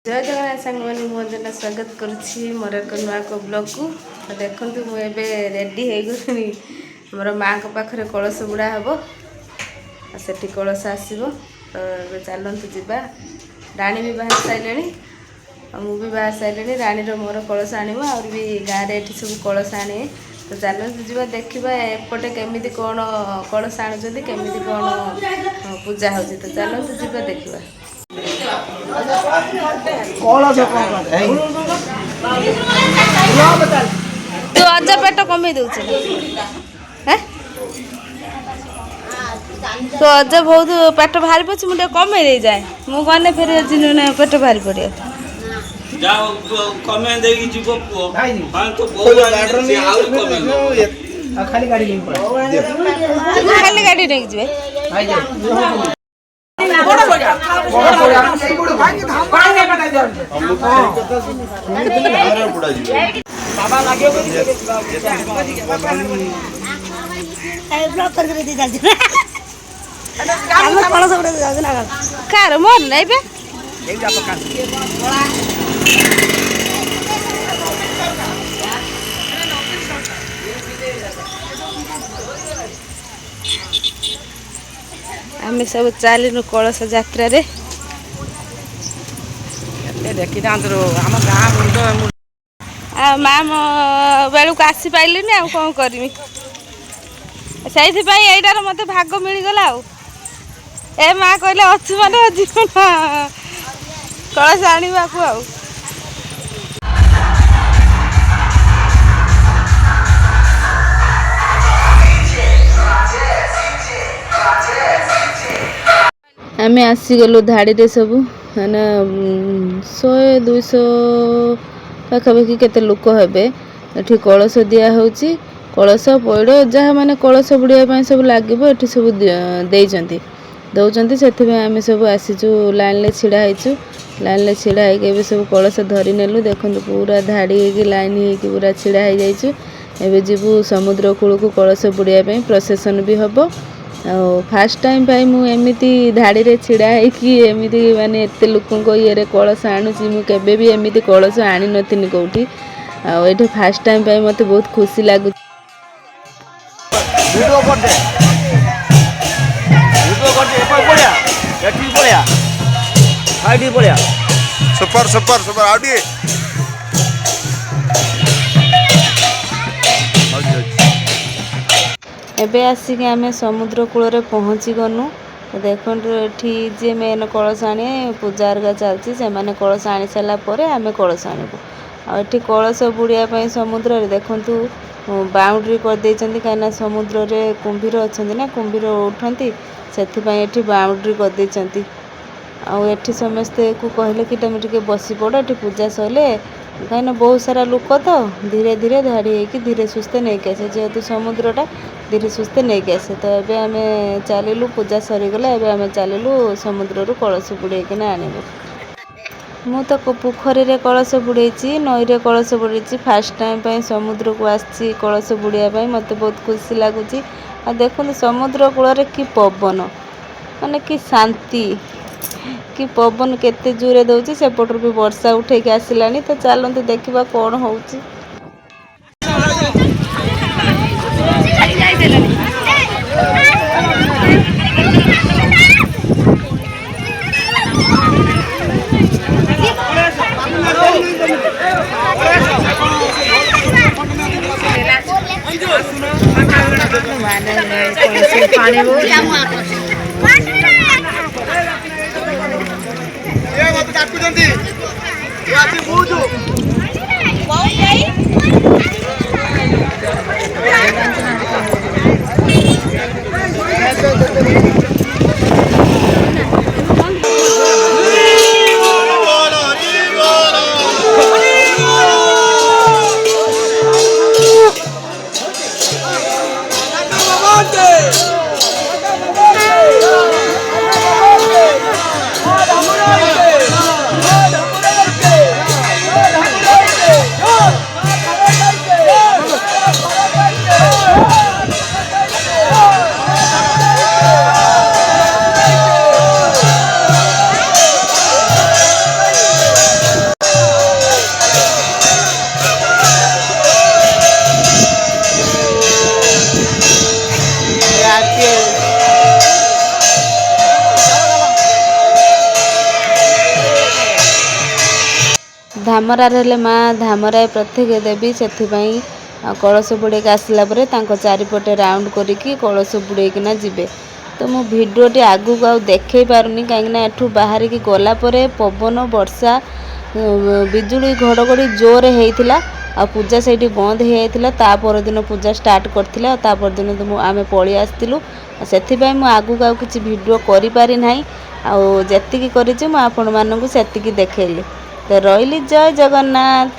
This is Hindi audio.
जय जगन्नाथ सांग मैंने मुझे स्वागत करुच्ची मोर एक नुआ को ब्लॉग को तो देखु मुझे रेडी हो गली मोर माँ को पाखे कलश बुड़ा हम से कलश आसो तो चलतु जा राणी भी बाहर सारे मुझे बाहर सारे राणी मोर कलश आण भी गाँव में ये सब कलश आने तो चलतु जा देखा एपटे केमी कौन कलश आणुच्च केमी कौन पूजा हो तो चलतु जा देखा तू अज पेट कमे दे तो अज बहुत पेट भारी पड़े मुझे कमे दे जाए मुझे फिर पेट भारी पड़े खाली गाड़ी नहीं जी कार मोर नहीं पे आम सब चलनु कलश यात्रा देखी माँ बेलू आसी पारे आ कौन करमी से यहीटार मत भाग मिलगला ए माँ कहले अच्छु मैंने जीवन कलश आने को आम आसीगलु धाड़ी सब मैंने 100-200 पाखापाखि केते लोक हेबे एठी कलश दिया होची कलश पइड जहाँ माने कलश बुड़िया सब लगे ये सब दौरान से आम सब आसीचु लाइन ले छिड़ा होइचु लाइन ले छिड़ा होइके सब कलश धरी नेलु देखु पूरा धाड़ी होइके लाइन होइके पूरा छिड़ा हो जाइचु एबे जीवु समुद्र कूल को कलश बुड़िया प्रोसेसन भी हबो फास्ट टाइम एमती धाड़ी रे छिड़ा होमती माने एत लोक ये कलश आणुची मुझे भी एमती कलश आनी नथिनी कौटी आठ फास्ट टाइम मत बहुत खुशी लगुच सुपर सुपर सुपर आउडी एबे आसिक आम समुद्र कूल पहुँची गनु देखु ये जी मेन कलश आने पूजा अर्गा चलती से कलश आनी सारापर आम कलश आणबू आठी कलश बुड़िया समुद्र देखु बाउंड्री करदे कहीं समुद्र रे कुंभीर अच्छा ना कुंभीर उठती से बाउंड्री करदे आठी समस्ते को कहले कि तुम टे बसी पड़ ये पूजा सैले कहीं बहुत सारा लोक तो धीरे धीरे धाड़ी होगी धीरे सुस्थे नहीं आसे जेहेतु समुद्रटा धीरे सुस्थे नहीं आसे तो ये आम चलू पूजा सरीगला आम चलू समुद्र रू कलश बुड़ेकिना आणबू मु तो पोखरी रे कलश बुड़े नई रे कलश बुड़े फास्ट टाइम समुद्र को आसी कलश बुड़ाई मत बहुत खुशी लगुच देखो समुद्र कूल कि पवन माने कि शांति कि पवन केते जोरे दउची सेपटर भी वर्षा उठे के आसिलानी तो चलते देखा कौन होउची ଧାମରାରେ ହେଲେ ମା ଧାମରାଏ ପ୍ରତ୍ୟେକ ଦେବୀ, ସେଥିପାଇଁ କଳସ ବୁଡ଼େଇକି ଆସିଲା ପରେ ତାଙ୍କ ଚାରିପଟେ ରାଉଣ୍ଡ କରିକି କଳସ ବୁଡ଼େଇକିନା ଯିବେ। ତ ମୁଁ ଭିଡ଼ିଓଟି ଆଗକୁ ଆଉ ଦେଖେଇ ପାରୁନି, କାହିଁକିନା ଏଠୁ ବାହାରିକି ଗଲା ପରେ ପବନ ବର୍ଷା ବିଜୁଳି ଘଡ଼ଘଡ଼ି ଜୋରରେ ହେଇଥିଲା, ଆଉ ପୂଜା ସେଇଠି ବନ୍ଦ ହେଇଯାଇଥିଲା। ତା ପରଦିନ ପୂଜା ଷ୍ଟାର୍ଟ କରିଥିଲା, ଆଉ ତା ପରଦିନ ଆମେ ପଳେଇ ଆସିଥିଲୁ। ସେଥିପାଇଁ ମୁଁ ଆଗକୁ ଆଉ କିଛି ଭିଡ଼ିଓ କରିପାରି ନାହିଁ, ଆଉ ଯେତିକି କରିଛି ମୁଁ ଆପଣମାନଙ୍କୁ ସେତିକି ଦେଖେଇଲି। ତ ରହିଲି, ଜୟ ଜଗନ୍ନାଥ।